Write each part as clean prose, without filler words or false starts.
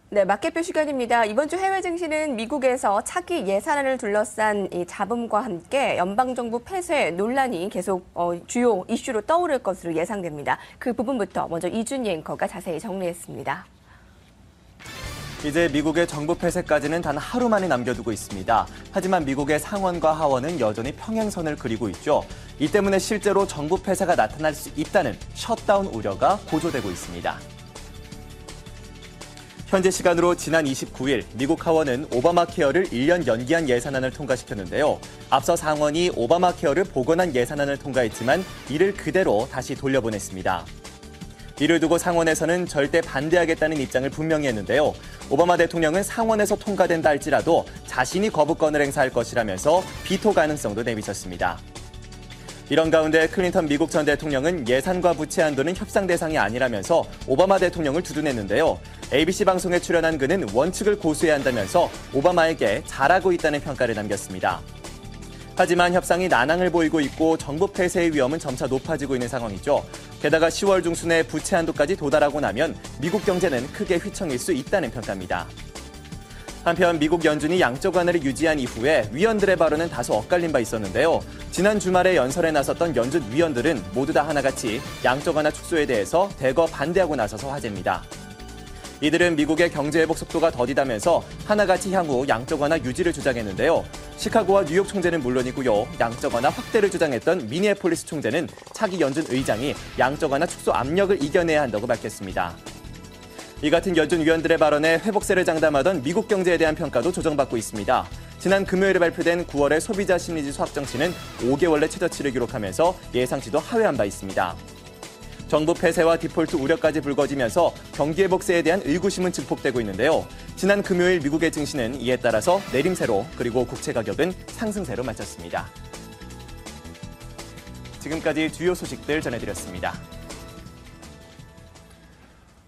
네, 마켓표 시간입니다. 이번 주 해외 증시는 미국에서 차기 예산안을 둘러싼 이 잡음과 함께 연방정부 폐쇄 논란이 계속 주요 이슈로 떠오를 것으로 예상됩니다. 그 부분부터 먼저 이준희 앵커가 자세히 정리했습니다. 이제 미국의 정부 폐쇄까지는 단 하루만에 남겨두고 있습니다. 하지만 미국의 상원과 하원은 여전히 평행선을 그리고 있죠. 이 때문에 실제로 정부 폐쇄가 나타날 수 있다는 셧다운 우려가 고조되고 있습니다. 현재 시간으로 지난 29일 미국 하원은 오바마 케어를 1년 연기한 예산안을 통과시켰는데요. 앞서 상원이 오바마 케어를 복원한 예산안을 통과했지만 이를 그대로 다시 돌려보냈습니다. 이를 두고 상원에서는 절대 반대하겠다는 입장을 분명히 했는데요. 오바마 대통령은 상원에서 통과된다 할지라도 자신이 거부권을 행사할 것이라면서 비토 가능성도 내비쳤습니다. 이런 가운데 클린턴 미국 전 대통령은 예산과 부채 한도는 협상 대상이 아니라면서 오바마 대통령을 두둔했는데요. ABC 방송에 출연한 그는 원칙을 고수해야 한다면서 오바마에게 잘하고 있다는 평가를 남겼습니다. 하지만 협상이 난항을 보이고 있고 정부 폐쇄의 위험은 점차 높아지고 있는 상황이죠. 게다가 10월 중순에 부채 한도까지 도달하고 나면 미국 경제는 크게 휘청일 수 있다는 평가입니다. 한편 미국 연준이 양적 완화를 유지한 이후에 위원들의 발언은 다소 엇갈린 바 있었는데요. 지난 주말에 연설에 나섰던 연준 위원들은 모두 다 하나같이 양적 완화 축소에 대해서 대거 반대하고 나서서 화제입니다. 이들은 미국의 경제 회복 속도가 더디다면서 하나같이 향후 양적 완화 유지를 주장했는데요. 시카고와 뉴욕 총재는 물론이고요. 양적 완화 확대를 주장했던 미니애폴리스 총재는 차기 연준 의장이 양적 완화 축소 압력을 이겨내야 한다고 밝혔습니다. 이 같은 연준 위원들의 발언에 회복세를 장담하던 미국 경제에 대한 평가도 조정받고 있습니다. 지난 금요일에 발표된 9월의 소비자 심리지수 확정치는 5개월 내 최저치를 기록하면서 예상치도 하회한 바 있습니다. 정부 폐쇄와 디폴트 우려까지 불거지면서 경기 회복세에 대한 의구심은 증폭되고 있는데요. 지난 금요일 미국의 증시는 이에 따라서 내림세로 그리고 국채 가격은 상승세로 마쳤습니다. 지금까지 주요 소식들 전해드렸습니다.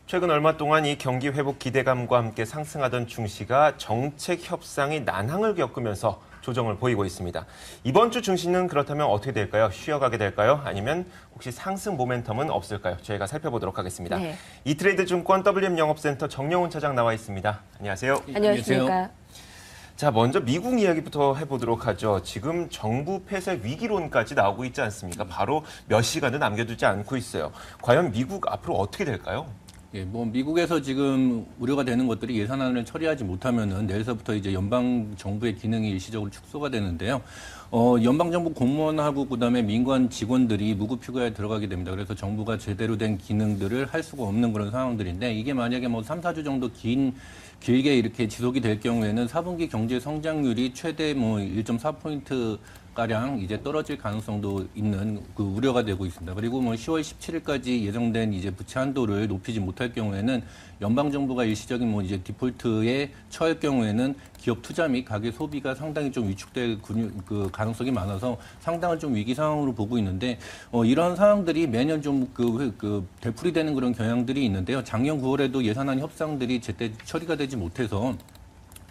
최근 얼마 동안 이 경기 회복 기대감과 함께 상승하던 증시가 정책 협상이 난항을 겪으면서 조정을 보이고 있습니다. 이번 주 증시는 그렇다면 어떻게 될까요? 쉬어가게 될까요? 아니면 혹시 상승 모멘텀은 없을까요? 저희가 살펴보도록 하겠습니다. 네. 이트레이드 증권 WM 영업센터 정영훈 차장 나와 있습니다. 안녕하세요. 안녕하십니까. 자, 먼저 미국 이야기부터 해보도록 하죠. 지금 정부 폐쇄 위기론까지 나오고 있지 않습니까? 바로 몇 시간도 남겨두지 않고 있어요. 과연 미국 앞으로 어떻게 될까요? 예, 미국에서 지금 우려가 되는 것들이 예산안을 처리하지 못하면은 내일서부터 이제 연방 정부의 기능이 일시적으로 축소가 되는데요. 연방 정부 공무원하고 그다음에 민관 직원들이 무급 휴가에 들어가게 됩니다. 그래서 정부가 제대로 된 기능들을 할 수가 없는 그런 상황들인데 이게 만약에 3, 4주 정도 길게 이렇게 지속이 될 경우에는 4분기 경제 성장률이 최대 1.4포인트 가량 이제 떨어질 가능성도 있는 그 우려가 되고 있습니다. 그리고 10월 17일까지 예정된 이제 부채 한도를 높이지 못할 경우에는 연방 정부가 일시적인 이제 디폴트에 처할 경우에는 기업 투자 및 가계 소비가 상당히 좀 위축될 그 가능성이 많아서 상당한 좀 위기 상황으로 보고 있는데 이런 상황들이 매년 좀 되풀이되는 그런 경향들이 있는데요. 작년 9월에도 예산안 협상들이 제때 처리가 되지 못해서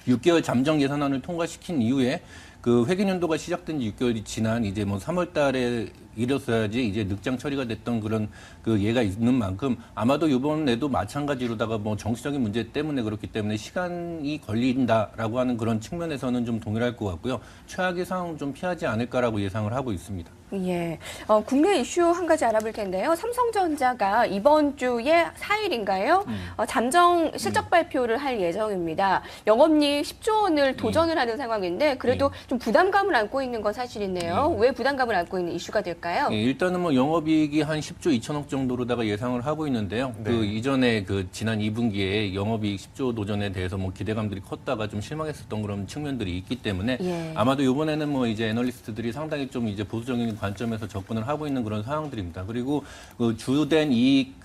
6개월 잠정 예산안을 통과시킨 이후에 그 회계연도가 시작된 지 6개월이 지난 이제 3월 달에 이랬어야지 이제 늑장 처리가 됐던 그런 그 예가 있는 만큼 아마도 이번에도 마찬가지로다가 정치적인 문제 때문에 그렇기 때문에 시간이 걸린다라고 하는 그런 측면에서는 좀 동일할 것 같고요. 최악의 상황은 좀 피하지 않을까라고 예상을 하고 있습니다. 예, 국내 이슈 한 가지 알아볼 텐데요. 삼성전자가 이번 주에 4일인가요? 잠정 실적 발표를 할 예정입니다. 영업이익 10조 원을 도전을 하는 상황인데 그래도 좀 부담감을 안고 있는 건 사실이네요. 왜 부담감을 안고 있는 이슈가 될까요? 예, 일단은 영업이익이 한 10조 2천억 정도로다가 예상을 하고 있는데요. 네. 그 이전에 그 지난 2분기에 영업이익 10조 도전에 대해서 기대감들이 컸다가 좀 실망했었던 그런 측면들이 있기 때문에 아마도 이번에는 이제 애널리스트들이 상당히 좀 이제 보수적인 관점에서 접근을 하고 있는 그런 상황들입니다. 그리고 그 주된 이익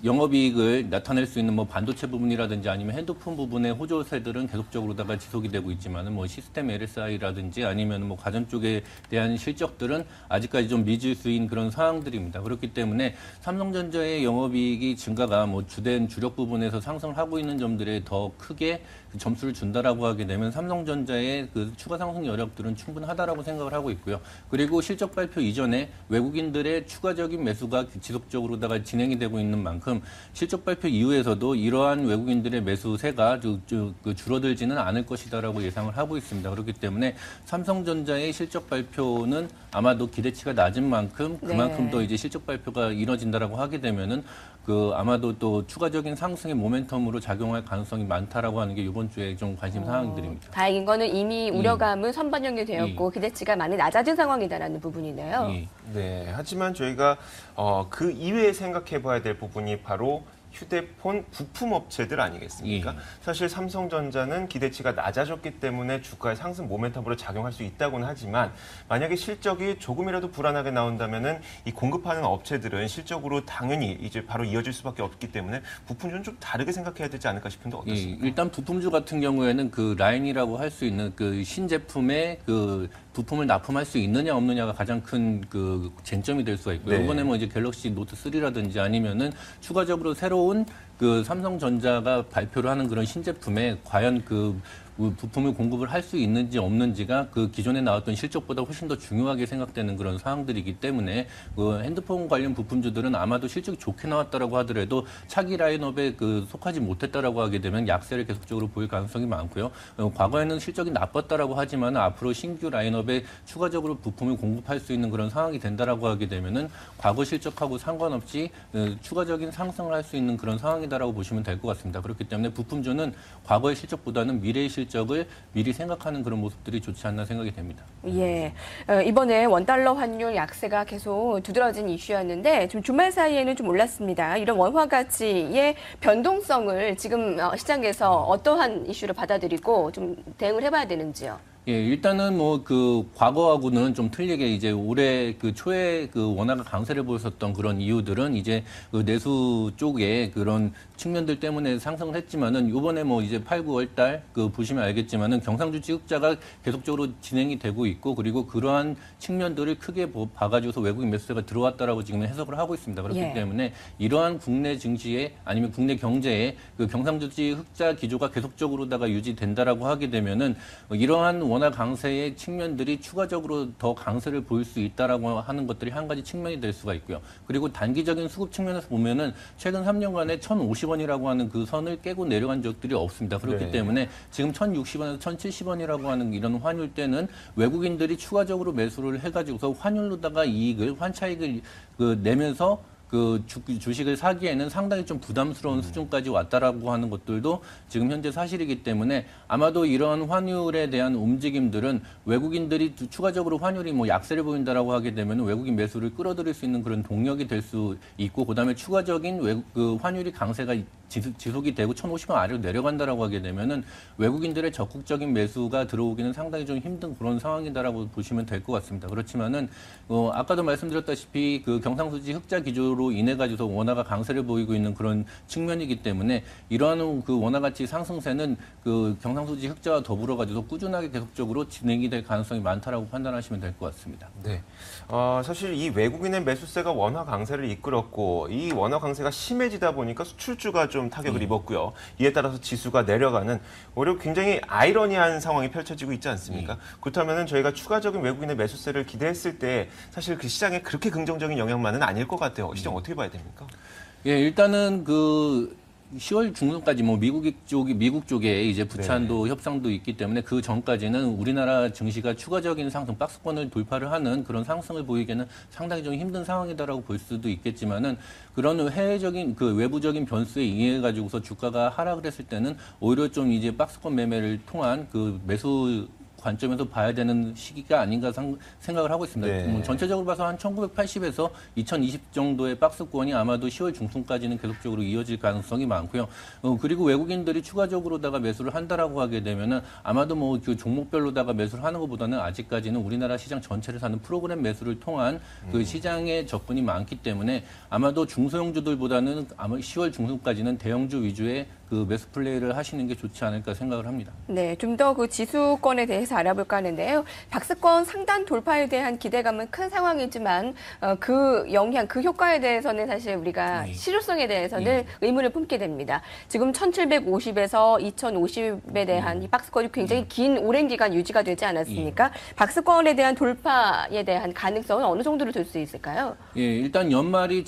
영업이익을 나타낼 수 있는 반도체 부분이라든지 아니면 핸드폰 부분의 호조세들은 계속적으로다가 지속이 되고 있지만은 시스템 LSI라든지 아니면 가전 쪽에 대한 실적들은 아직까지 좀 미지수인 그런 상황들입니다. 그렇기 때문에 삼성전자의 영업이익이 증가가 주된 주력 부분에서 상승을 하고 있는 점들에 더 크게 점수를 준다라고 하게 되면 삼성전자의 그 추가 상승 여력들은 충분하다라고 생각을 하고 있고요. 그리고 실적 발표 이전에 외국인들의 추가적인 매수가 지속적으로다가 진행이 되고 있는 만큼 만큼 실적 발표 이후에서도 이러한 외국인들의 매수세가 줄어들지는 않을 것이다라고 예상을 하고 있습니다. 그렇기 때문에 삼성전자의 실적 발표는 아마도 기대치가 낮은 만큼 그만큼 네. 더 이제 실적 발표가 이뤄진다라고 하게 되면은 아마도 또 추가적인 상승의 모멘텀으로 작용할 가능성이 많다라고 하는 게 이번 주에 좀 관심 사항들입니다. 다행인 거는 이미 우려감은 선반영이 되었고 기대치가 많이 낮아진 상황이다라는 부분이네요. 예. 네, 하지만 저희가 그 이외에 생각해 봐야 될 부분이 바로 휴대폰 부품 업체들 아니겠습니까? 예. 사실 삼성전자는 기대치가 낮아졌기 때문에 주가의 상승 모멘텀으로 작용할 수 있다고는 하지만 만약에 실적이 조금이라도 불안하게 나온다면은 이 공급하는 업체들은 실적으로 당연히 이제 바로 이어질 수밖에 없기 때문에 부품주는 좀 다르게 생각해야 되지 않을까 싶은데 어떻습니까? 예, 일단 부품주 같은 경우에는 그 라인이라고 할 수 있는 그 신제품의 그 부품을 납품할 수 있느냐 없느냐가 가장 큰 그 쟁점이 될 수가 있고요. 네. 이번에 뭐 이제 갤럭시 노트 3라든지 아니면은 추가적으로 새로운 그 삼성전자가 발표를 하는 그런 신제품에 과연 그 부품을 공급을 할 수 있는지 없는지가 그 기존에 나왔던 실적보다 훨씬 더 중요하게 생각되는 그런 사항들이기 때문에 그 핸드폰 관련 부품주들은 아마도 실적이 좋게 나왔다라고 하더라도 차기 라인업에 속하지 못했다라고 하게 되면 약세를 계속적으로 보일 가능성이 많고요. 과거에는 실적이 나빴다라고 하지만 앞으로 신규 라인업에 추가적으로 부품을 공급할 수 있는 그런 상황이 된다라고 하게 되면은 과거 실적하고 상관없이 추가적인 상승을 할 수 있는 그런 상황이다라고 보시면 될 것 같습니다. 그렇기 때문에 부품주는 과거의 실적보다는 미래의 실적을 미리 생각하는 그런 모습들이 좋지 않나 생각이 됩니다. 예, 이번에 원달러 환율 약세가 계속 두드러진 이슈였는데 좀 주말 사이에는 좀 올랐습니다. 이런 원화 가치의 변동성을 지금 시장에서 어떠한 이슈를 받아들이고 좀 대응을 해봐야 되는지요? 예, 일단은 뭐 과거하고는 좀 틀리게 이제 올해 초에 원화가 강세를 보였었던 그런 이유들은 이제 내수 쪽에 그런 측면들 때문에 상승을 했지만은 요번에 뭐 이제 8, 9월 달 보시면 알겠지만은 경상주지 흑자가 계속적으로 진행이 되고 있고 그리고 그러한 측면들을 크게 봐가지고서 외국인 매수세가 들어왔다라고 지금 해석을 하고 있습니다. 그렇기 예. 때문에 이러한 국내 증시에 아니면 국내 경제에 경상주지 흑자 기조가 계속적으로다가 유지된다라고 하게 되면은 이러한 원화 강세의 측면들이 추가적으로 더 강세를 보일 수 있다라고 하는 것들이 한 가지 측면이 될 수가 있고요. 그리고 단기적인 수급 측면에서 보면은 최근 3년간에 1,050원이라고 하는 그 선을 깨고 내려간 적들이 없습니다. 그렇기 네. 때문에 지금 1,060원에서 1,070원이라고 하는 이런 환율 때는 외국인들이 추가적으로 매수를 해가지고서 환율로다가 환차익을 내면서 주식을 사기에는 상당히 좀 부담스러운 수준까지 왔다라고 하는 것들도 지금 현재 사실이기 때문에 아마도 이런 환율에 대한 움직임들은 외국인들이 추가적으로 환율이 뭐 약세를 보인다라고 하게 되면 외국인 매수를 끌어들일 수 있는 그런 동력이 될 수 있고 그다음에 추가적인 환율이 강세가 지속이 되고 1,050원 아래로 내려간다라고 하게 되면은 외국인들의 적극적인 매수가 들어오기는 상당히 좀 힘든 그런 상황이다라고 보시면 될 것 같습니다. 그렇지만은 아까도 말씀드렸다시피 경상수지 흑자 기조로 인해 가지고서 원화가 강세를 보이고 있는 그런 측면이기 때문에 이러한 원화 가치 상승세는 경상수지 흑자와 더불어 가지고 꾸준하게 계속적으로 진행이 될 가능성이 많다라고 판단하시면 될 것 같습니다. 네. 사실 이 외국인의 매수세가 원화 강세를 이끌었고 이 원화 강세가 심해지다 보니까 수출주가 좀 타격을 입었고요. 이에 따라서 지수가 내려가는 오히려 굉장히 아이러니한 상황이 펼쳐지고 있지 않습니까? 그렇다면 저희가 추가적인 외국인의 매수세를 기대했을 때 사실 그 시장에 그렇게 긍정적인 영향만은 아닐 것 같아요. 시장 어떻게 봐야 됩니까? 예, 일단은 10월 중순까지 미국 쪽에 이제 부찬도 협상도 있기 때문에 그 전까지는 우리나라 증시가 추가적인 상승, 박스권을 돌파를 하는 그런 상승을 보이기에는 상당히 좀 힘든 상황이다라고 볼 수도 있겠지만은 그런 해외적인 외부적인 변수에 의해 가지고서 주가가 하락을 했을 때는 오히려 좀 이제 박스권 매매를 통한 매수 관점에서 봐야 되는 시기가 아닌가 생각을 하고 있습니다. 네. 전체적으로 봐서 한 1980에서 2020 정도의 박스권이 아마도 10월 중순까지는 계속적으로 이어질 가능성이 많고요. 그리고 외국인들이 추가적으로다가 매수를 한다라고 하게 되면은 아마도 종목별로다가 매수를 하는 것보다는 아직까지는 우리나라 시장 전체를 사는 프로그램 매수를 통한 시장의 접근이 많기 때문에 아마도 중소형주들보다는 아마 10월 중순까지는 대형주 위주의 매수 플레이를 하시는 게 좋지 않을까 생각을 합니다. 네, 좀 더 지수권에 대해서 알아볼까 하는데요. 박스권 상단 돌파에 대한 기대감은 큰 상황이지만 그 영향, 그 효과에 대해서는 사실 우리가 실효성에 대해서는 의문을 품게 됩니다. 지금 1750에서 2050에 대한 이 박스권이 굉장히 긴 오랜 기간 유지가 되지 않았습니까? 박스권에 대한 돌파에 대한 가능성은 어느 정도로 될 수 있을까요? 예, 일단 연말이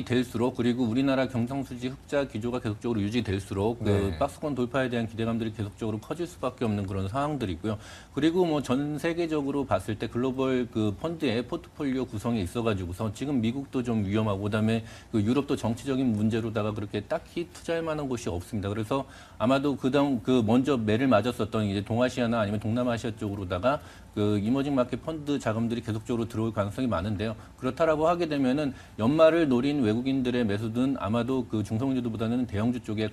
될수록 그리고 우리나라 경상수지 흑자 기조가 계속적으로 유지될수록 그 박스권 돌파에 대한 기대감들이 계속적으로 커질 수밖에 없는 그런 상황들이고요. 그리고 뭐 전 세계적으로 봤을 때 글로벌 그 펀드의 포트폴리오 구성에 있어가지고서 지금 미국도 좀 위험하고 그다음에 그 유럽도 정치적인 문제로다가 그렇게 딱히 투자할 만한 곳이 없습니다. 그래서 아마도 먼저 매를 맞았었던 이제 동아시아나 아니면 동남아시아 쪽으로다가 그 이머징 마켓 펀드 자금들이 계속적으로 들어올 가능성이 많은데요. 그렇다라고 하게 되면은 연말을 노린 외국인들의 매수는 아마도 그 중성주도보다는 대형주 쪽에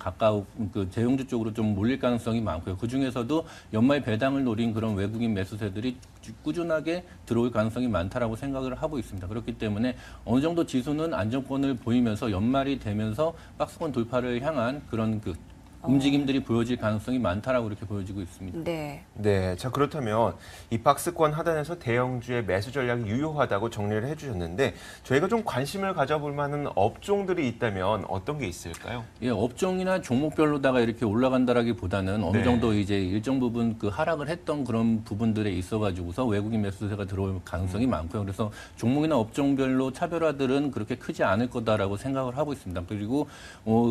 그 대형주 쪽으로 좀 몰릴 가능성이 많고요. 그 중에서도 연말 배당을 노린 그런 외국인 매수세들이 꾸준하게 들어올 가능성이 많다라고 생각을 하고 있습니다. 그렇기 때문에 어느 정도 지수는 안정권을 보이면서 연말이 되면서 박스권 돌파를 향한 그런 그 움직임들이 보여질 가능성이 많다라고 이렇게 보여지고 있습니다. 네. 네, 자 그렇다면 이 박스권 하단에서 대형주의 매수 전략이 유효하다고 정리를 해주셨는데 저희가 좀 관심을 가져볼 만한 업종들이 있다면 어떤 게 있을까요? 예, 업종이나 종목별로다가 이렇게 올라간다라기보다는 어느 네. 정도 이제 일정 부분 그 하락을 했던 그런 부분들에 있어가지고서 외국인 매수세가 들어올 가능성이 많고요. 그래서 종목이나 업종별로 차별화들은 그렇게 크지 않을 거다라고 생각을 하고 있습니다. 그리고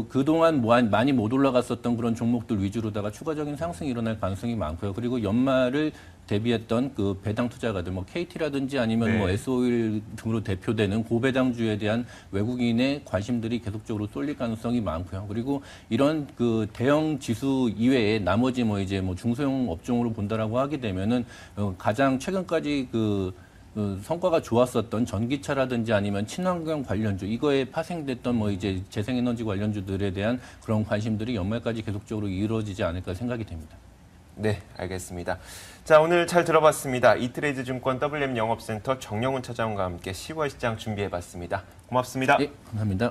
그동안 많이 못 올라갔었던 그런 종목들 위주로다가 추가적인 상승이 일어날 가능성이 많고요. 그리고 연말을 대비했던 그 배당 투자가들, 뭐 KT라든지 아니면 뭐 S-오일 등으로 대표되는 고배당주에 대한 외국인의 관심들이 계속적으로 쏠릴 가능성이 많고요. 그리고 이런 그 대형 지수 이외에 나머지 뭐 이제 뭐 중소형 업종으로 본다라고 하게 되면은 가장 최근까지 성과가 좋았었던 전기차라든지 아니면 친환경 관련주, 이거에 파생됐던 뭐 이제 재생에너지 관련주들에 대한 그런 관심들이 연말까지 계속적으로 이루어지지 않을까 생각이 됩니다. 네, 알겠습니다. 자, 오늘 잘 들어봤습니다. 이트레이드 증권 WM 영업센터 정영훈 차장과 함께 10월 시장 준비해봤습니다. 고맙습니다. 예, 감사합니다.